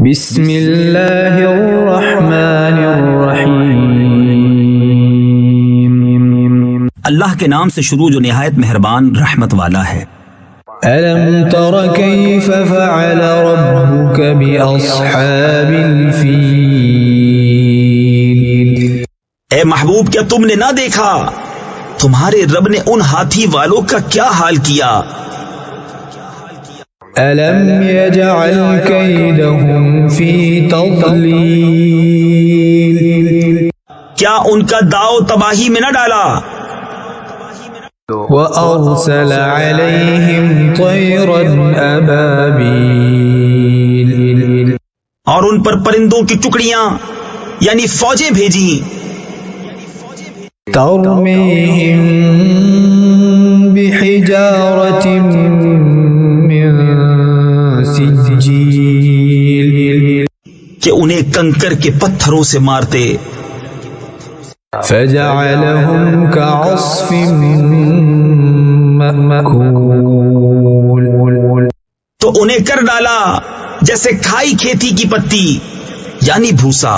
بسم اللہ الرحمن الرحیم، اللہ کے نام سے شروع جو نہایت مہربان رحمت والا ہے۔ الم تر کیف فعل ربک باصحاب الفیل، اے محبوب کیا تم نے نہ دیکھا تمہارے رب نے ان ہاتھی والوں کا کیا حال کیا؟ الم یجعل کیدہم فی تضلیل، کیا ان کا داؤ تباہی میں نہ ڈالا؟ وَأَرْسَلَ عَلَيْهِمْ طَيْرًا أَبَابِيلَ، اور ان پر پرندوں کی ٹکڑیاں یعنی فوجیں بھیجیں، تَرْمِيهِمْ بِحِجَارَةٍ مِّن سِجِّيلٍ، کہ انہیں کنکر کے پتھروں سے مارتے، فَجَعَلَهُمْ كَعَصْفٍ مَّأْكُولٍ، تو انہیں کر ڈالا جیسے کھائی کھیتی کی پتی یعنی بھوسا۔